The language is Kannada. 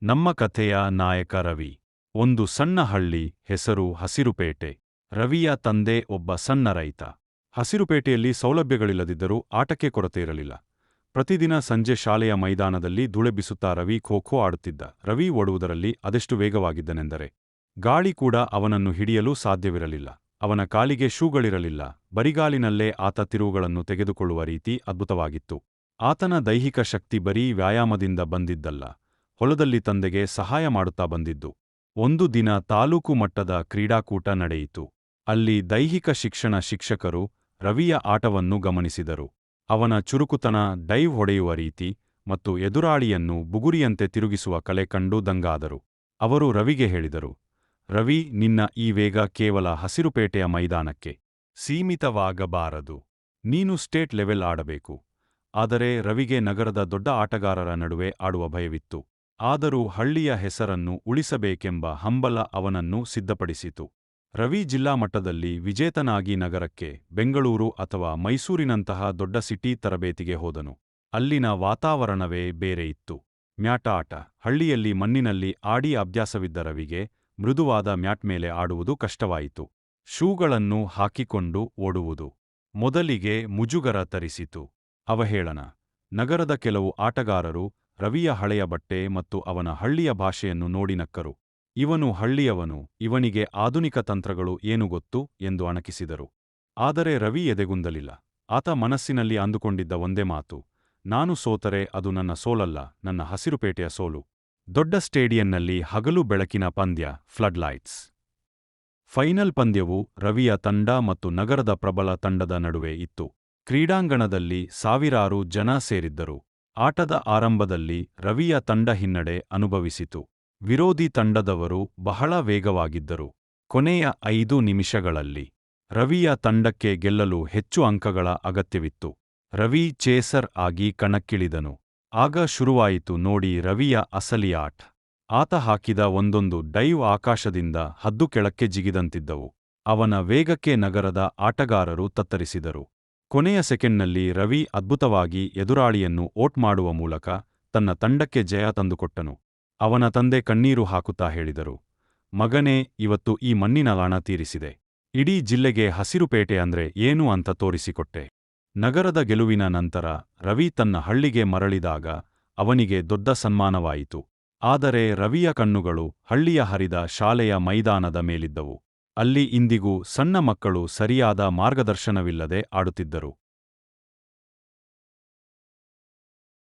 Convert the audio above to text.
ನಮ್ಮ ಕಥೆಯ ನಾಯಕ ರವಿ. ಒಂದು ಸಣ್ಣ ಹಳ್ಳಿ, ಹೆಸರು ಹಸಿರುಪೇಟೆ. ರವಿಯ ತಂದೆ ಒಬ್ಬ ಸಣ್ಣ ರೈತ. ಹಸಿರುಪೇಟೆಯಲ್ಲಿ ಸೌಲಭ್ಯಗಳಿಲ್ಲದಿದ್ದರೂ ಆಟಕ್ಕೆ ಕೊರತೆ ಇರಲಿಲ್ಲ. ಪ್ರತಿದಿನ ಸಂಜೆ ಶಾಲೆಯ ಮೈದಾನದಲ್ಲಿ ಧೂಳೆಬ್ಬಿಸುತ್ತಾ ರವಿ ಖೋ ಖೋ ಆಡುತ್ತಿದ್ದ. ರವಿ ಓಡುವುದರಲ್ಲಿ ಅದೆಷ್ಟು ವೇಗವಾಗಿದ್ದನೆಂದರೆ ಗಾಳಿ ಕೂಡ ಅವನನ್ನು ಹಿಡಿಯಲು ಸಾಧ್ಯವಿರಲಿಲ್ಲ. ಅವನ ಕಾಲಿಗೆ ಶೂಗಳಿರಲಿಲ್ಲ. ಬರಿಗಾಲಿನಲ್ಲೇ ಆತ ತಿರುವುಗಳನ್ನು ತೆಗೆದುಕೊಳ್ಳುವ ರೀತಿ ಅದ್ಭುತವಾಗಿತ್ತು. ಆತನ ದೈಹಿಕ ಶಕ್ತಿ ಬರೀ ವ್ಯಾಯಾಮದಿಂದ ಬಂದಿದ್ದಲ್ಲ, ಹೊಲದಲ್ಲಿ ತಂದೆಗೆ ಸಹಾಯ ಮಾಡುತ್ತಾ ಬಂದಿದ್ದು. ಒಂದು ದಿನ ತಾಲೂಕು ಮಟ್ಟದ ಕ್ರೀಡಾಕೂಟ ನಡೆಯಿತು. ಅಲ್ಲಿ ದೈಹಿಕ ಶಿಕ್ಷಣ ಶಿಕ್ಷಕರು ರವಿಯ ಆಟವನ್ನು ಗಮನಿಸಿದರು. ಅವನ ಚುರುಕುತನ, ಡೈವ್ ಹೊಡೆಯುವ ರೀತಿ ಮತ್ತು ಎದುರಾಳಿಯನ್ನು ಬುಗುರಿಯಂತೆ ತಿರುಗಿಸುವ ಕಲೆ ಕಂಡು ದಂಗಾದರು. ಅವರು ರವಿಗೆ ಹೇಳಿದರು, ರವಿ, ನಿನ್ನ ಈ ವೇಗ ಕೇವಲ ಹಸಿರುಪೇಟೆಯ ಮೈದಾನಕ್ಕೆ ಸೀಮಿತವಾಗಬಾರದು. ನೀನು ಸ್ಟೇಟ್ ಲೆವೆಲ್ ಆಡಬೇಕು. ಆದರೆ ರವಿಗೆ ನಗರದ ದೊಡ್ಡ ಆಟಗಾರರ ನಡುವೆ ಆಡುವ ಭಯವಿತ್ತು. ಆದರೂ ಹಳ್ಳಿಯ ಹೆಸರನ್ನು ಉಳಿಸಬೇಕೆಂಬ ಹಂಬಲ ಅವನನ್ನು ಸಿದ್ಧಪಡಿಸಿತು. ರವಿ ಜಿಲ್ಲಾ ಮಟ್ಟದಲ್ಲಿ ವಿಜೇತನಾಗಿ ನಗರಕ್ಕೆ, ಬೆಂಗಳೂರು ಅಥವಾ ಮೈಸೂರಿನಂತಹ ದೊಡ್ಡ ಸಿಟಿ ತರಬೇತಿಗೆ ಹೋದನು. ಅಲ್ಲಿನ ವಾತಾವರಣವೇ ಬೇರೆಯಿತ್ತು. ಮ್ಯಾಟ್ ಆಟ. ಹಳ್ಳಿಯಲ್ಲಿ ಮಣ್ಣಿನಲ್ಲಿ ಆಡಿ ಅಭ್ಯಾಸವಿದ್ದ ರವಿಗೆ ಮೃದುವಾದ ಮ್ಯಾಟ್ ಮೇಲೆ ಆಡುವುದು ಕಷ್ಟವಾಯಿತು. ಶೂಗಳನ್ನು ಹಾಕಿಕೊಂಡು ಓಡುವುದು ಮೊದಲಿಗೆ ಮುಜುಗರ ತರಿಸಿತು. ಅವಹೇಳನ. ನಗರದ ಕೆಲವು ಆಟಗಾರರು ರವಿಯ ಹಳೆಯ ಬಟ್ಟೆ ಮತ್ತು ಅವನ ಹಳ್ಳಿಯ ಭಾಷೆಯನ್ನು ನೋಡಿ ನಕ್ಕರು. ಇವನು ಹಳ್ಳಿಯವನು, ಇವನಿಗೆ ಆಧುನಿಕ ತಂತ್ರಗಳು ಏನು ಗೊತ್ತು ಎಂದು ಅಣಕಿಸಿದರು. ಆದರೆ ರವಿ ಎದೆಗುಂದಲಿಲ್ಲ. ಆತ ಮನಸ್ಸಿನಲ್ಲಿ ಅಂದುಕೊಂಡಿದ್ದ ಒಂದೇ ಮಾತು, ನಾನು ಸೋತರೆ ಅದು ನನ್ನ ಸೋಲಲ್ಲ, ನನ್ನ ಹಸಿರುಪೇಟೆಯ ಸೋಲು. ದೊಡ್ಡ ಸ್ಟೇಡಿಯಂನಲ್ಲಿ ಹಗಲು ಬೆಳಕಿನ ಪಂದ್ಯ, ಫ್ಲಡ್ ಲೈಟ್ಸ್. ಫೈನಲ್ ಪಂದ್ಯವು ರವಿಯ ತಂಡ ಮತ್ತು ನಗರದ ಪ್ರಬಲ ತಂಡದ ನಡುವೆ ಇತ್ತು. ಕ್ರೀಡಾಂಗಣದಲ್ಲಿ ಸಾವಿರಾರು ಜನ ಸೇರಿದ್ದರು. ಆಟದ ಆರಂಭದಲ್ಲಿ ರವಿಯ ತಂಡ ಹಿನ್ನಡೆ ಅನುಭವಿಸಿತು. ವಿರೋಧಿ ತಂಡದವರು ಬಹಳ ವೇಗವಾಗಿದ್ದರು. ಕೊನೆಯ 5 ನಿಮಿಷಗಳಲ್ಲಿ ರವಿಯ ತಂಡಕ್ಕೆ ಗೆಲ್ಲಲು ಹೆಚ್ಚು ಅಂಕಗಳ ಅಗತ್ಯವಿತ್ತು. ರವಿ ಚೇಸರ್ ಆಗಿ ಕಣಕ್ಕಿಳಿದನು. ಆಗ ಶುರುವಾಯಿತು ನೋಡಿ ರವಿಯ ಅಸಲಿ ಆಟ. ಆತ ಹಾಕಿದ ಒಂದೊಂದು ಡೈವ್ ಆಕಾಶದಿಂದ ಹದ್ದು ಕೆಳಕ್ಕೆ ಜಿಗಿದಂತಿದ್ದವು. ಅವನ ವೇಗಕ್ಕೆ ನಗರದ ಆಟಗಾರರು ತತ್ತರಿಸಿದರು. ಕೊನೆಯ ಸೆಕೆಂಡ್ನಲ್ಲಿ ರವಿ ಅದ್ಭುತವಾಗಿ ಎದುರಾಳಿಯನ್ನು ಔಟ್ ಮಾಡುವ ಮೂಲಕ ತನ್ನ ತಂಡಕ್ಕೆ ಜಯ ತಂದುಕೊಟ್ಟನು. ಅವನ ತಂದೆ ಕಣ್ಣೀರು ಹಾಕುತ್ತಾ ಹೇಳಿದರು, ಮಗನೇ, ಇವತ್ತು ಈ ಮಣ್ಣಿನ ಲಾಣ ತೀರಿಸಿದೆ. ಇಡೀ ಜಿಲ್ಲೆಗೆ ಹಸಿರುಪೇಟೆ ಅಂದ್ರೆ ಏನು ಅಂತ ತೋರಿಸಿಕೊಟ್ಟೆ. ನಗರದ ಗೆಲುವಿನ ನಂತರ ರವಿ ತನ್ನ ಹಳ್ಳಿಗೆ ಮರಳಿದಾಗ ಅವನಿಗೆ ದೊಡ್ಡ ಸನ್ಮಾನವಾಯಿತು. ಆದರೆ ರವಿಯ ಕಣ್ಣುಗಳು ಹಳ್ಳಿಯ ಹರಿದ ಶಾಲೆಯ ಮೈದಾನದ ಮೇಲಿದ್ದವು. ಅಲ್ಲಿ ಇಂದಿಗೂ ಸಣ್ಣ ಮಕ್ಕಳು ಸರಿಯಾದ ಮಾರ್ಗದರ್ಶನವಿಲ್ಲದೆ ಆಡುತ್ತಿದ್ದರು.